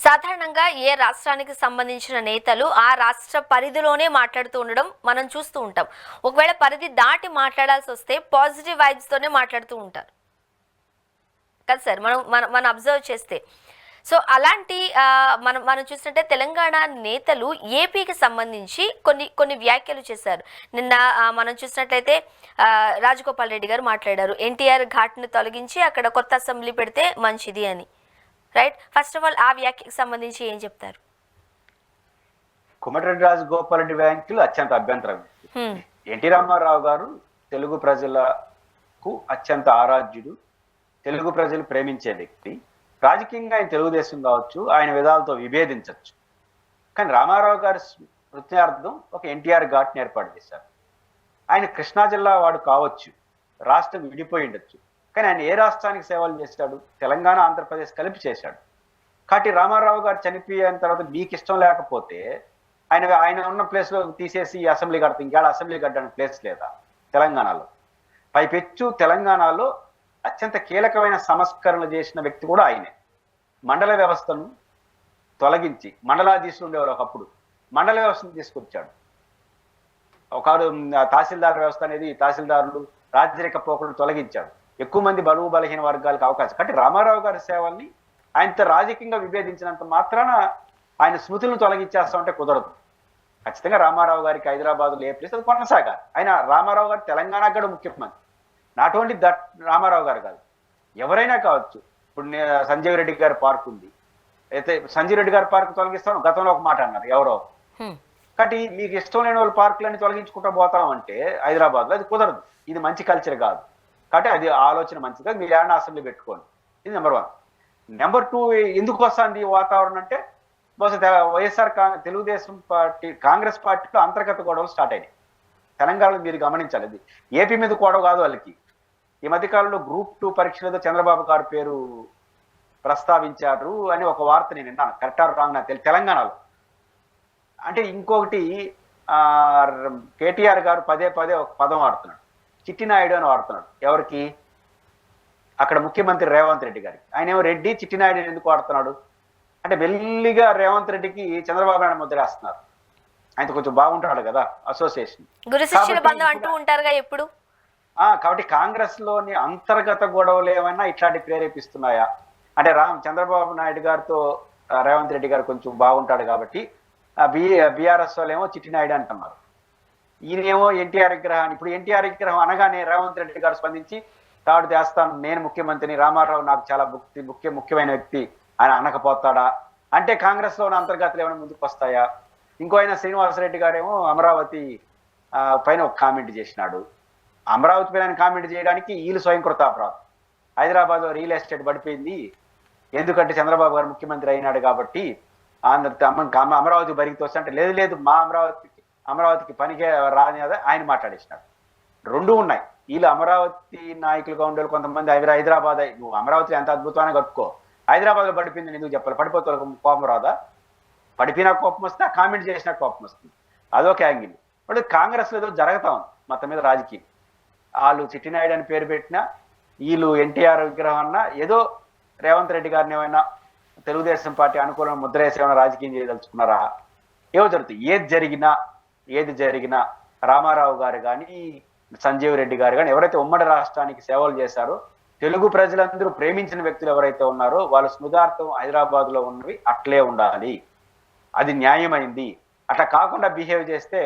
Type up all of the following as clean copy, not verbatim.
సాధారణంగా ఏ రాష్ట్రానికి సంబంధించిన నేతలు ఆ రాష్ట్ర పరిధిలోనే మాట్లాడుతూ ఉండడం మనం చూస్తూ ఉంటాం. ఒకవేళ పరిధి దాటి మాట్లాడాల్సి వస్తే పాజిటివ్ వైబ్స్ తోనే మాట్లాడుతూ ఉంటారు కదా సార్. మనం మనం మనం అబ్జర్వ్ చేస్తే సో అలాంటి మనం మనం చూస్తుంటే తెలంగాణ నేతలు ఏపీకి సంబంధించి కొన్ని కొన్ని వ్యాఖ్యలు చేశారు. నిన్న మనం చూసినట్లయితే రాజగోపాల్ రెడ్డి గారు మాట్లాడారు, ఎన్టీఆర్ ఘాట్ను తొలగించి అక్కడ కొత్త అసెంబ్లీ పెడితే మంచిది అని. రైట్, ఫస్ట్ ఆఫ్ ఆల్ ఆ వ్యాఖ్యకి సంబంధించి ఏం చెప్తారు? కోమటిరెడ్డి రాజగోపాల్ రెడ్డి వ్యాఖ్యలు అత్యంత అభ్యంతరం. ఎన్టీ రామారావు గారు తెలుగు ప్రజలకు అత్యంత ఆరాధ్యుడు, తెలుగు ప్రజలు ప్రేమించే వ్యక్తి. రాజకీయంగా ఆయన తెలుగుదేశం కావచ్చు, ఆయన విధాలతో విభేదించవచ్చు, కానీ రామారావు గారి స్మృత్యార్థం ఒక ఎన్టీఆర్ ఘాట్ని ఏర్పాటు చేశారు. ఆయన కృష్ణా జిల్లా వాడు కావచ్చు, రాష్ట్రం విడిపోయి ఉండొచ్చు, కానీ ఆయన ఏ రాష్ట్రానికి సేవలు చేశాడు? తెలంగాణ, ఆంధ్రప్రదేశ్ కలిపి చేశాడు. కాబట్టి రామారావు గారు చనిపోయిన తర్వాత మీకు ఇష్టం లేకపోతే ఆయన ఉన్న ప్లేస్లో తీసేసి అసెంబ్లీ కడతా, ఇంకేళ్ళ అసెంబ్లీ కట్టడానికి ప్లేస్ లేదా తెలంగాణలో? పైపెచ్చు తెలంగాణలో అత్యంత కీలకమైన సంస్కరణలు చేసిన వ్యక్తి కూడా ఆయనే. మండల వ్యవస్థను తొలగించి, మండలాధీశులు ఉండేవారు ఒకప్పుడు, మండల వ్యవస్థను తీసుకొచ్చాడు. ఒకరు తహసీల్దార్ వ్యవస్థ అనేది, తహసీల్దారులు రాజరిక పోకలను తొలగించాడు. ఎక్కువ మంది బడుగు బలహీన వర్గాలకు అవకాశం. కాబట్టి రామారావు గారి సేవల్ని ఆయనతో రాజకీయంగా విభేదించినంత మాత్రాన ఆయన స్మృతులను తొలగించేస్తామంటే కుదరదు. ఖచ్చితంగా రామారావు గారికి హైదరాబాద్లో ఏ ప్లేస్ అది కొనసాగాలి. ఆయన రామారావు గారు తెలంగాణకు కూడా ముఖ్యమంత్రి, నాట్ ఓన్లీ దట్ రామారావు గారు కాదు, ఎవరైనా కావచ్చు. ఇప్పుడు సంజీవ్ రెడ్డి గారి పార్క్ ఉంది, అయితే సంజీవ్ రెడ్డి గారి పార్క్ తొలగిస్తాను గతంలో ఒక మాట అన్నారు ఎవరో. కాబట్టి మీకు ఇష్టం లేని వాళ్ళ పార్కులన్నీ తొలగించుకుంటూ పోతామంటే హైదరాబాద్లో అది కుదరదు. ఇది మంచి కల్చర్ కాదు. కాబట్టి అది ఆలోచన మంచిది కాదు. మీరు ఏమైనా అసెంబ్లీ పెట్టుకోండి. ఇది నెంబర్ 1. నెంబర్ 2, ఎందుకు వస్తుంది ఈ వాతావరణం అంటే, బహుశా వైఎస్ఆర్ తెలుగుదేశం పార్టీ కాంగ్రెస్ పార్టీలో అంతర్గత గొడవలు స్టార్ట్ అయినాయి. తెలంగాణలో మీరు గమనించాలి, అది ఏపీ మీద గొడవ కాదు వాళ్ళకి. ఈ మధ్యకాలంలో గ్రూప్ 2 పరీక్షలతో చంద్రబాబు గారి పేరు ప్రస్తావించారు అని ఒక వార్త నేను విన్నాను. కరెక్ట్ ఆర్ రాంగ్ నాకు తెలియదు. తెలంగాణలో అంటే ఇంకొకటి కేటీఆర్ గారు పదే పదే ఒక పదం వాడుతున్నాడు, చిట్టినాయుడు అని వాడుతున్నాడు. ఎవరికి? అక్కడ ముఖ్యమంత్రి రేవంత్ రెడ్డి గారికి. ఆయన ఏమో రెడ్డి, చిట్టినాయుడు ఎందుకు వాడుతున్నాడు అంటే, మెల్లిగా రేవంత్ రెడ్డికి చంద్రబాబు నాయుడు ముద్ర వేస్తున్నారు. ఆయన కొంచెం బాగుంటాడు కదా, అసోసియేషన్. కాబట్టి కాంగ్రెస్ లోని అంతర్గత గొడవలు ఏమైనా ఇట్లాంటి ప్రేరేపిస్తున్నాయా అంటే, చంద్రబాబు నాయుడు గారితో రేవంత్ రెడ్డి గారు కొంచెం బాగుంటాడు కాబట్టి బీఆర్ఎస్ వాళ్ళు ఏమో చిట్టినాయుడు అంటున్నారు. ఈయనేమో ఎన్టీఆర్ విగ్రహాన్ని, ఇప్పుడు ఎన్టీఆర్ విగ్రహం అనగానే రేవంత్ రెడ్డి గారు స్పందించి తాడు చేస్తాను, నేను ముఖ్యమంత్రిని, రామారావు నాకు చాలా ముఖ్యమైన వ్యక్తి ఆయన అనకపోతాడా అంటే, కాంగ్రెస్ లోని అంతర్గతలు ఏమైనా ముందుకు వస్తాయా? ఇంకో ఆయన శ్రీనివాసరెడ్డి గారేమో అమరావతి పైన ఒక కామెంట్ చేసినాడు. అమరావతి పైన కామెంట్ చేయడానికి వీళ్ళు స్వయం కృతాపరాధం. హైదరాబాద్లో రియల్ ఎస్టేట్ పడిపోయింది ఎందుకంటే చంద్రబాబు గారు ముఖ్యమంత్రి అయినాడు కాబట్టి అమరావతి బరికి తోస్తే అంటే, లేదు మా అమరావతికి పనికే రాని ఆయన మాట్లాడేసినాడు. రెండు ఉన్నాయి. వీళ్ళు అమరావతి నాయకులుగా ఉండేవాళ్ళు కొంతమంది హైదరాబాద్, నువ్వు అమరావతి ఎంత అద్భుతంగా కట్టుకో, హైదరాబాద్లో పడిపోయింది ఎందుకు చెప్పాలి? పడిపోతే కోపం రాదా? పడిపోయినా కోపం వస్తే, ఆ కామెంట్ చేసినా కోపం వస్తుంది. అదొక యాంగిల్. ఇప్పుడు కాంగ్రెస్లో ఏదో జరుగుతా ఉంది మొత్తం మీద రాజకీయం. వాళ్ళు చిట్టినాయుడు అని పేరు పెట్టినా, వీళ్ళు ఎన్టీఆర్ విగ్రహం అన్నా, ఏదో రేవంత్ రెడ్డి గారిని ఏమైనా తెలుగుదేశం పార్టీ అనుకూలంగా ముద్ర వేసి ఏమైనా రాజకీయం చేయదలుచుకున్నారా? ఏవో జరుగుతుంది. ఏది జరిగినా రామారావు గారు కానీ, సంజీవ్ రెడ్డి గారు కానీ, ఎవరైతే ఉమ్మడి రాష్ట్రానికి సేవలు చేశారో, తెలుగు ప్రజలందరూ ప్రేమించిన వ్యక్తులు ఎవరైతే ఉన్నారో, వాళ్ళ స్మృతార్థం హైదరాబాద్ లో ఉన్నవి అట్లే ఉండాలి. అది న్యాయమైంది. అట్లా కాకుండా బిహేవ్ చేస్తే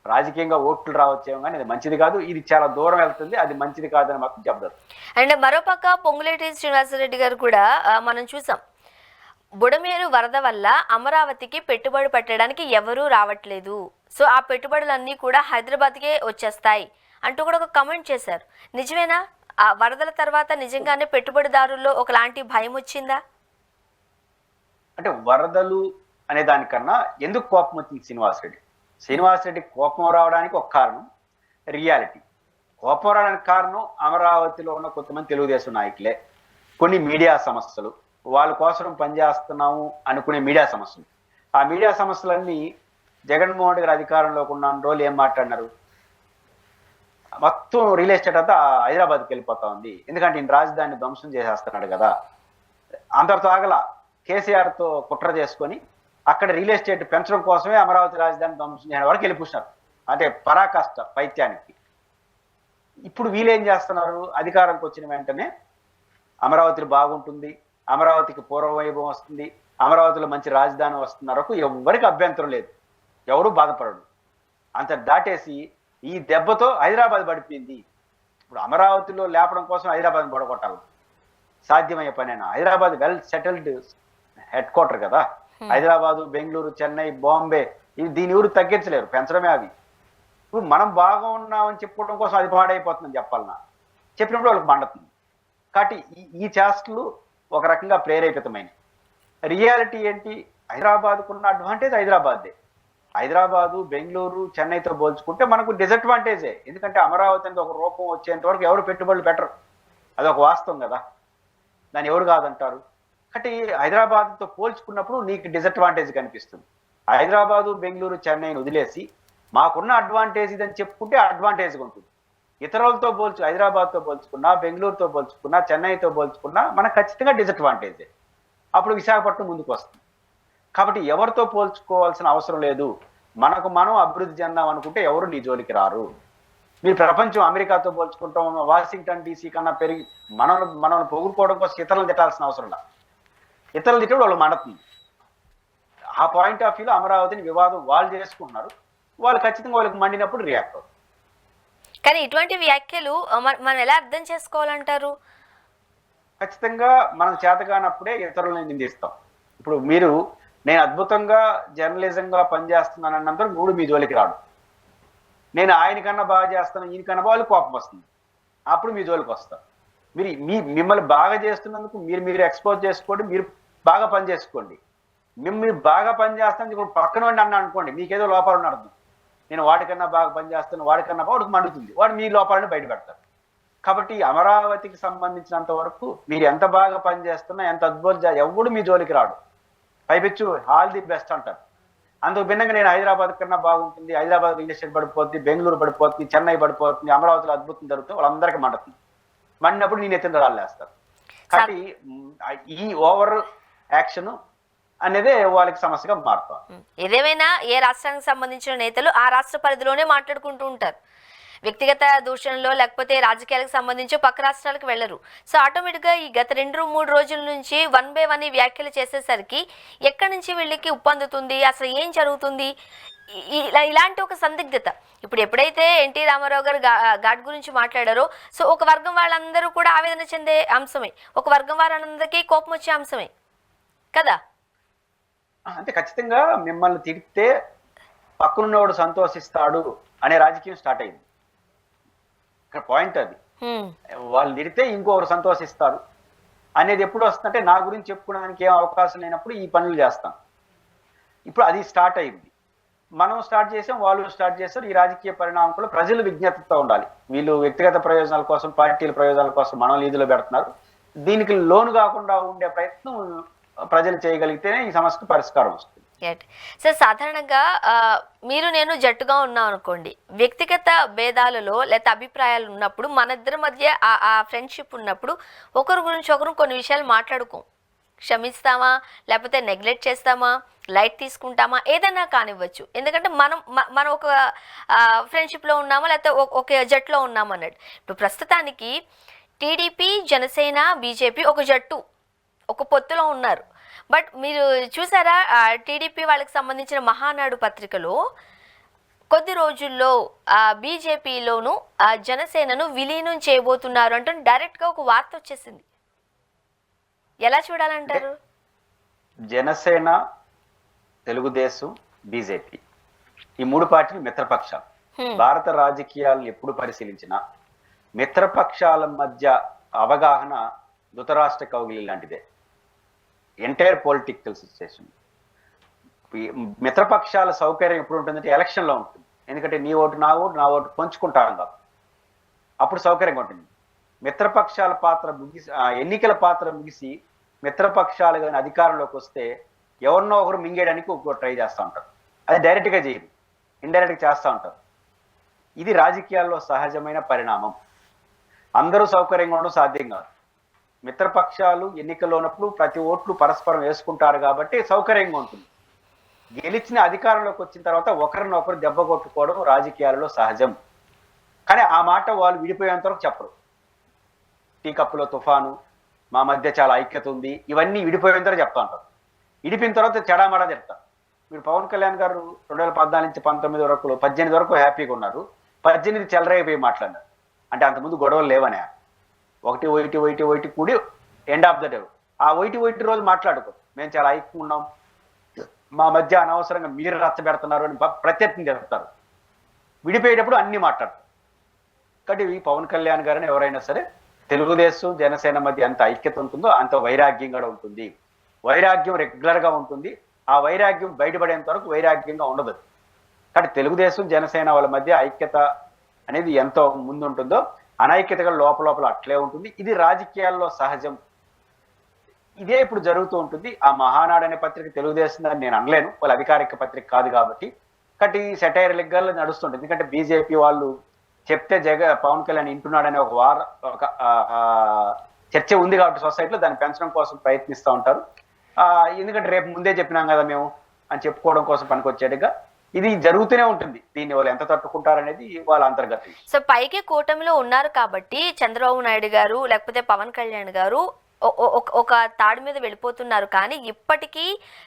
రాజకీయంగా ఓట్లు రావచ్చేమో, కానీ అది మంచిది కాదు. ఇది చాలా దూరం వెళ్తుంది, అది మంచిది కాదని మాత్రం చెప్తారు. అండ్ మరోపక్క పొంగులేటి శ్రీనివాసరెడ్డి గారు కూడా మనం చూసాం, బుడమేరు వరద వల్ల అమరావతికి పెట్టుబడి పెట్టడానికి ఎవరూ రావట్లేదు, సో ఆ పెట్టుబడులన్నీ కూడా హైదరాబాద్కే వచ్చేస్తాయి అంటూ కూడా ఒక కమెంట్ చేశారు. నిజమేనా? ఆ వరదల తర్వాత నిజంగానే పెట్టుబడిదారుల్లో ఒకలాంటి భయం వచ్చిందా? అంటే వరదలు అనే దానికన్నా ఎందుకు కోపం వచ్చింది శ్రీనివాసరెడ్డి కోపం రావడానికి ఒక కారణం రియాలిటీ. కోపం రావడానికి కారణం అమరావతిలో ఉన్న కొంతమంది తెలుగుదేశం నాయకులే, కొన్ని మీడియా సమస్యలు, వాళ్ళ కోసం పనిచేస్తున్నాము అనుకునే మీడియా సమస్యలు. ఆ మీడియా సమస్యలన్నీ జగన్మోహన్ రెడ్డి గారు అధికారంలోకి ఉన్న రోజులు ఏం మాట్లాడినారు? మొత్తం రియల్ ఎస్టేట్ అంతా హైదరాబాద్కి వెళ్ళిపోతా ఉంది, ఎందుకంటే ఈయన రాజధానిని ధ్వంసం చేసేస్తున్నాడు కదా. అంతటితో ఆగల. కేసీఆర్తో కుట్ర చేసుకొని అక్కడ రియల్ ఎస్టేట్ పెంచడం కోసమే అమరావతి రాజధాని ధ్వంసం వరకు వెళ్ళిపూసినారు. అంటే పరాకాష్ట పైత్యానికి. ఇప్పుడు వీళ్ళేం చేస్తున్నారు, అధికారంకి వచ్చిన వెంటనే అమరావతి బాగుంటుంది, అమరావతికి పూర్వ వైభవం వస్తుంది, అమరావతిలో మంచి రాజధాని వస్తున్నారు, ఎవరికి అభ్యంతరం లేదు, ఎవరు బాధపడడు. అంత దాటేసి ఈ దెబ్బతో హైదరాబాద్ పడిపోయింది. ఇప్పుడు అమరావతిలో లేపడం కోసం హైదరాబాద్ని పడగొట్టాలి, సాధ్యమయ్యే పనేనా? Hyderabad well settled headquarter కదా. హైదరాబాదు, బెంగళూరు, చెన్నై, బాంబే దీని ఊరు తగ్గించలేరు, పెంచడమే అవి. ఇప్పుడు మనం బాగా ఉన్నామని చెప్పుకోవడం కోసం అది పాడైపోతుందని చెప్పాలన్నా, చెప్పినప్పుడు వాళ్ళకి మండుతుంది. కాబట్టి ఈ చేష్టలు ఒక రకంగా ప్రేరేపితమైన. రియాలిటీ ఏంటి? హైదరాబాద్కు ఉన్న అడ్వాంటేజ్ హైదరాబాద్దే. హైదరాబాదు, బెంగళూరు, చెన్నైతో పోల్చుకుంటే మనకు డిసడ్వాంటేజే. ఎందుకంటే అమరావతి అనేది ఒక రూపం వచ్చేంత వరకు ఎవరు పెట్టుబడులు పెట్టరు, అదొక వాస్తవం కదా, దాన్ని ఎవరు కాదంటారు. కాబట్టి హైదరాబాద్తో పోల్చుకున్నప్పుడు నీకు డిసడ్వాంటేజ్ కనిపిస్తుంది. హైదరాబాదు, బెంగళూరు, చెన్నైని వదిలేసి మాకున్న అడ్వాంటేజ్ ఇదని చెప్పుకుంటే అడ్వాంటేజ్గా ఉంటుంది. ఇతరులతో హైదరాబాద్తో పోల్చుకున్నా, బెంగళూరుతో పోల్చుకున్నా, చెన్నైతో పోల్చుకున్నా మనకు ఖచ్చితంగా డిసడ్వాంటేజే. అప్పుడు విశాఖపట్నం ముందుకు వస్తుంది. కాబట్టి ఎవరితో పోల్చుకోవాల్సిన అవసరం లేదు. మనకు మనం అభివృద్ధి చెందాం అనుకుంటే ఎవరు నీ జోలికి రారు. మీరు ప్రపంచం అమెరికాతో పోల్చుకుంటాం, వాషింగ్టన్ డీసీ కన్నా పెరిగి మనల్ని పొగుడుకోవడం కోసం ఇతరులను తిట్టాల్సిన అవసరం లేదు. ఇతరులు తిట్టి వాళ్ళు మండుతుంది. ఆ పాయింట్ ఆఫ్ వ్యూలో అమరావతిని వివాదం వాళ్ళు చేసుకుంటున్నారు. వాళ్ళు ఖచ్చితంగా వాళ్ళకి మండినప్పుడు రియాక్ట్ అవుతారు. కానీ ఇటువంటి వ్యాఖ్యలు మనం ఎలా అర్థం చేసుకోవాలంటారు? ఖచ్చితంగా మనం చేతగానప్పుడే ఇతరులను నిందిస్తాం. ఇప్పుడు నేను అద్భుతంగా జర్నలిజంగా పనిచేస్తున్నానన్నంత మూడు మీ జోలికి రాడు. నేను ఆయనకన్నా బాగా చేస్తాను, ఈయనకన్నా వాళ్ళు కోపం వస్తుంది, అప్పుడు మీ జోలికి వస్తారు. మిమ్మల్ని బాగా చేస్తున్నందుకు మీరు ఎక్స్పోజ్ చేసుకోండి, మీరు బాగా పని చేసుకోండి. మీరు బాగా పని చేస్తాను ఇప్పుడు పక్కన వాడిని అన్నా అనుకోండి, మీకేదో లోపాలు ఉన్న అర్థం. నేను వాడికన్నా బాగా పని చేస్తాను, వాడికన్నా వాడికి మండుతుంది, వాడు మీ లోపాలని బయట పెడతారు. కాబట్టి అమరావతికి సంబంధించినంత వరకు మీరు ఎంత బాగా పని చేస్తున్నా, ఎంత అద్భుతం ఎవడు మీ జోలికి రాడు. పైపెచ్చు ఆల్ ది బెస్ట్ అంటారు. అందుకు భిన్నంగా నేను హైదరాబాద్ కన్నా బాగుంటుంది, హైదరాబాద్ రియల్ ఎస్టేట్ పడిపోతుంది, బెంగళూరు పడిపోతుంది, చెన్నై పడిపోతుంది, అమరావతిలో అద్భుతం జరుగుతుంది, వాళ్ళందరికీ మండుతుంది. మండినప్పుడు నేను ఎత్తిన రాళ్ళు వేస్తారు. కాబట్టి ఈ ఓవర్ యాక్షన్ అనేదే వాళ్ళకి సమస్యగా మారుతారు. ఏదేమైనా ఏ రాష్ట్రానికి సంబంధించిన నేతలు ఆ రాష్ట్ర పరిధిలోనే మాట్లాడుకుంటూ ఉంటారు. వ్యక్తిగత దూషణలో లేకపోతే రాజకీయాలకు సంబంధించి పక్క రాష్ట్రాలకు వెళ్ళరు. సో ఆటోమేటిక్గా ఈ గత 2-3 రోజుల నుంచి 1 by 1 వ్యాఖ్యలు చేసేసరికి ఎక్కడి నుంచి వీళ్ళకి ఉప్పందుతుంది, అసలు ఏం జరుగుతుంది, ఇలాంటి ఒక సందిగ్ధత. ఇప్పుడు ఎప్పుడైతే ఎన్టీ రామారావు గారు ఘాట్ గురించి మాట్లాడారో, సో ఒక వర్గం వాళ్ళందరూ కూడా ఆవేదన చెందే అంశమే, ఒక వర్గం వాళ్ళందరికీ కోపం వచ్చే అంశమే కదా. అంటే ఖచ్చితంగా మిమ్మల్ని తిడితే పక్కనున్నవాడు సంతోషిస్తాడు అనే రాజకీయం స్టార్ట్ అయింది. ఇక్కడ పాయింట్ అది. వాళ్ళు తిడితే ఇంకొకరు సంతోషిస్తారు అనేది ఎప్పుడు వస్తుందంటే, నా గురించి చెప్పుకోవడానికి ఏం అవకాశం లేనప్పుడు ఈ పనులు చేస్తాం. ఇప్పుడు అది స్టార్ట్ అయింది. మనం స్టార్ట్ చేసాం, వాళ్ళు స్టార్ట్ చేస్తారు. ఈ రాజకీయ పరిణామంలో ప్రజలు విజ్ఞతతో ఉండాలి. వీళ్ళు వ్యక్తిగత ప్రయోజనాల కోసం, పార్టీల ప్రయోజనాల కోసం మనం లీజులో పెడుతున్నారు. దీనికి లోను కాకుండా ఉండే ప్రయత్నం ప్రజలు చేయగలిగితేనే ఈ సమస్యకు పరిష్కారం వస్తుంది. సార్, సాధారణంగా మీరు నేను జట్టుగా ఉన్నాం అనుకోండి, వ్యక్తిగత భేదాలలో లేదా అభిప్రాయాలు ఉన్నప్పుడు మన ఇద్దరి మధ్య ఆ ఫ్రెండ్షిప్ ఉన్నప్పుడు ఒకరి గురించి ఒకరు కొన్ని విషయాలు మాట్లాడుకోం. క్షమిస్తామా, లేకపోతే నెగ్లెక్ట్ చేస్తామా, లైట్ తీసుకుంటామా, ఏదైనా కానివ్వచ్చు. ఎందుకంటే మనం ఒక ఫ్రెండ్షిప్లో ఉన్నామా, లేకపోతే ఒక జట్టులో ఉన్నామా అన్నట్టు. ఇప్పుడు ప్రస్తుతానికి టీడీపీ, జనసేన, బీజేపీ ఒక జట్టు, ఒక పొత్తులో ఉన్నారు. బట్ మీరు చూసారా, టీడీపీ వాళ్ళకి సంబంధించిన మహానాడు పత్రికలో కొద్ది రోజుల్లో బీజేపీలోను జనసేనను విలీనం చేయబోతున్నారు అంటూ డైరెక్ట్గా ఒక వార్త వచ్చేసింది. ఎలా చూడాలంటారు? జనసేన, తెలుగుదేశం, బీజేపీ ఈ 3 పార్టీలు మిత్రపక్షాలు. భారత రాజకీయాలను ఎప్పుడు పరిశీలించినా మిత్రపక్షాల మధ్య అవగాహన ధృతరాష్ట్ర కౌగిలి లాంటిదే. Entire political situation. మిత్రపక్షాల సౌకర్యం ఎప్పుడు ఉంటుందంటే ఎలక్షన్లో ఉంటుంది. ఎందుకంటే నీ ఓటు నా ఓటు నా ఓటు పంచుకుంటాను కాదు, అప్పుడు సౌకర్యంగా ఉంటుంది. మిత్రపక్షాల పాత్ర ముగిసి, ఎన్నికల పాత్ర ముగిసి మిత్రపక్షాలు కానీ అధికారంలోకి వస్తే ఎవరినో ఒకరు మింగేయడానికి ఒక ట్రై చేస్తూ ఉంటారు. అది డైరెక్ట్గా చేయదు, ఇండైరెక్ట్గా చేస్తూ ఉంటారు. ఇది రాజకీయాల్లో సహజమైన పరిణామం. అందరూ సౌకర్యంగా ఉండడం సాధ్యం కాదు. మిత్రపక్షాలు ఎన్నికల్లో ఉన్నప్పుడు ప్రతి ఓట్లు పరస్పరం వేసుకుంటారు కాబట్టి సౌకర్యంగా ఉంటుంది. గెలిచిన అధికారంలోకి వచ్చిన తర్వాత ఒకరినొకరు దెబ్బ కొట్టుకోవడం రాజకీయాలలో సహజం. కానీ ఆ మాట వాళ్ళు విడిపోయేంత వరకు చెప్పరు. టీ కప్పులో తుఫాను, మా మధ్య చాలా ఐక్యత ఉంది, ఇవన్నీ విడిపోయేంత వరకు చెప్తా ఉంటారు. విడిపోయిన తర్వాత చెడామడా చెప్తారు. మీరు పవన్ కళ్యాణ్ గారు 2014 నుంచి 19 వరకు 18 వరకు హ్యాపీగా ఉన్నారు, 18 చెలరైపోయి మాట్లాడినారు. అంటే అంతకుముందు గొడవలు లేవనే. ఒకటి కూడి ఎండ్ ఆఫ్ ద డే ఆ ఒకటి రోజు మాట్లాడుకో మేము చాలా ఐక్యంగా ఉన్నాం, మా మధ్య అనవసరంగా మీరు రచ్చబెడుతున్నారు అని ప్రత్యర్థం చెప్తారు. విడిపోయేటప్పుడు అన్ని మాట్లాడతారు. కాబట్టి పవన్ కళ్యాణ్ గారిని ఎవరైనా సరే తెలుగుదేశం జనసేన మధ్య ఎంత ఐక్యత ఉంటుందో అంత వైరాగ్యం కూడా ఉంటుంది. వైరాగ్యం రెగ్యులర్గా ఉంటుంది. ఆ వైరాగ్యం బయటపడేంత వరకు వైరాగ్యంగా ఉండదు. కాబట్టి తెలుగుదేశం జనసేన వాళ్ళ మధ్య ఐక్యత అనేది ఎంతో ముందు ఉంటుందో అనైక్యతగా లోపల అట్లే ఉంటుంది. ఇది రాజకీయాల్లో సహజం. ఇదే ఇప్పుడు జరుగుతూ ఉంటుంది. ఆ మహానాడు అనే పత్రిక తెలుగుదేశం అని నేను అనలేను, వాళ్ళ అధికారిక పత్రిక కాదు కాబట్టి. కాబట్టి సెటైర్ లిగ్గాల్లో నడుస్తుంటుంది. ఎందుకంటే బీజేపీ వాళ్ళు చెప్తే పవన్ కళ్యాణ్ వింటున్నాడనే ఒక చర్చ ఉంది కాబట్టి సొసైటీలో దాన్ని పెంచడం కోసం ప్రయత్నిస్తూ ఉంటారు. ఎందుకంటే రేపు ముందే చెప్పినాం కదా మేము అని చెప్పుకోవడం కోసం పనికొచ్చేట్టుగా ఇది జరుగుతూనే ఉంటుంది. దీన్ని వాళ్ళు ఎంత తట్టుకుంటారనేది వాళ్ళ అంతర్గతం. సో పైకి కూటమిలో ఉన్నారు కాబట్టి చంద్రబాబు నాయుడు గారు లేకపోతే పవన్ కళ్యాణ్ గారు ఒక తాడు మీద వెళ్ళిపోతున్నారు. కానీ ఇప్పటికీ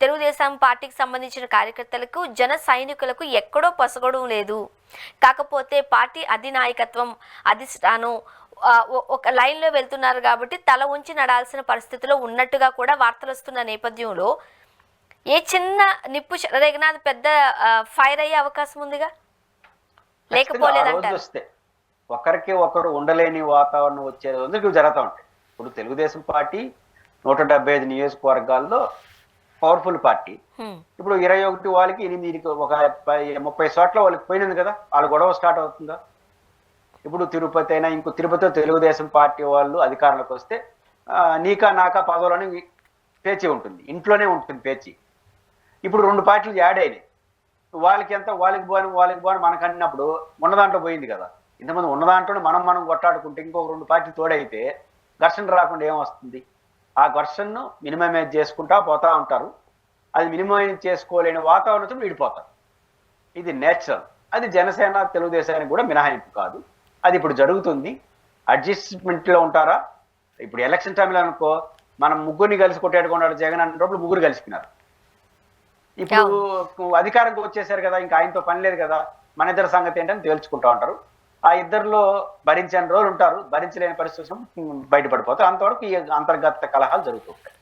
తెలుగుదేశం పార్టీకి సంబంధించిన కార్యకర్తలకు జన సైనికులకు ఎక్కడో పసగడం లేదు. కాకపోతే పార్టీ అధినాయకత్వం అధిష్టానం ఒక లైన్లో వెళ్తున్నారు కాబట్టి తల ఉంచి నడాల్సిన పరిస్థితిలో ఉన్నట్టుగా కూడా వార్తలు వస్తున్న నేపథ్యంలో ఏ చిన్న నిప్పు చెలరేగినా అది పెద్ద ఫైర్ అయ్యే అవకాశం ఉందిగా, లేకపోలేదంటారు. ఒకరికి ఒకరు ఉండలేని వాతావరణం వచ్చేందుకు జరుగుతూ ఉంటాయి. ఇప్పుడు తెలుగుదేశం పార్టీ 175 నియోజకవర్గాల్లో పవర్ఫుల్ పార్టీ. ఇప్పుడు 21 వాళ్ళకి 8 ఒక 30 చోట్ల వాళ్ళకి పోయినది కదా, వాళ్ళ గొడవ స్టార్ట్ అవుతుందా? ఇప్పుడు తిరుపతి అయినా ఇంకో తిరుపతిలో తెలుగుదేశం పార్టీ వాళ్ళు అధికారంలోకి వస్తే నీకా నాకా పదవులని పేచి ఉంటుంది, ఇంట్లోనే ఉంటుంది పేచి. ఇప్పుడు 2 పార్టీలు యాడ్ అయినాయి. వాళ్ళకి ఎంత వాళ్ళకి పోని మనకు అన్నప్పుడు ఉన్న దాంట్లో పోయింది కదా. ఇంతమంది ఉన్న దాంట్లోనే మనం కొట్టాడుకుంటే ఇంకొక 2 పార్టీలు తోడైతే ఘర్షణ రాకుండా ఏమొస్తుంది? ఆ ఘర్షణను మినిమైజ్ చేసుకుంటా పోతా ఉంటారు. అది మినిమైజ్ చేసుకోలేని వాతావరణంతో విడిపోతారు. ఇది నేచురల్. అది జనసేన తెలుగుదేశానికి కూడా మినహాయింపు కాదు. అది ఇప్పుడు జరుగుతుంది. అడ్జస్ట్మెంట్లో ఉంటారా? ఇప్పుడు ఎలక్షన్ టైంలో అనుకో మనం ముగ్గురిని కలిసి కొట్టేట్టుకున్నాడు జగన్ అన్నప్పుడు ముగ్గురు కలిసిపోయినారు. ఇప్పుడు అధికారంకి వచ్చేసారు కదా, ఇంకా ఆయనతో పని లేదు కదా, మన ఇద్దరు సంగతి ఏంటని తేల్చుకుంటా ఉంటారు. ఆ ఇద్దరిలో భరించని రోజులు ఉంటారు, భరించలేని పరిస్థితులు బయటపడిపోతారు. అంతవరకు ఈ అంతర్గత కలహాలు జరుగుతూ ఉంటాయి.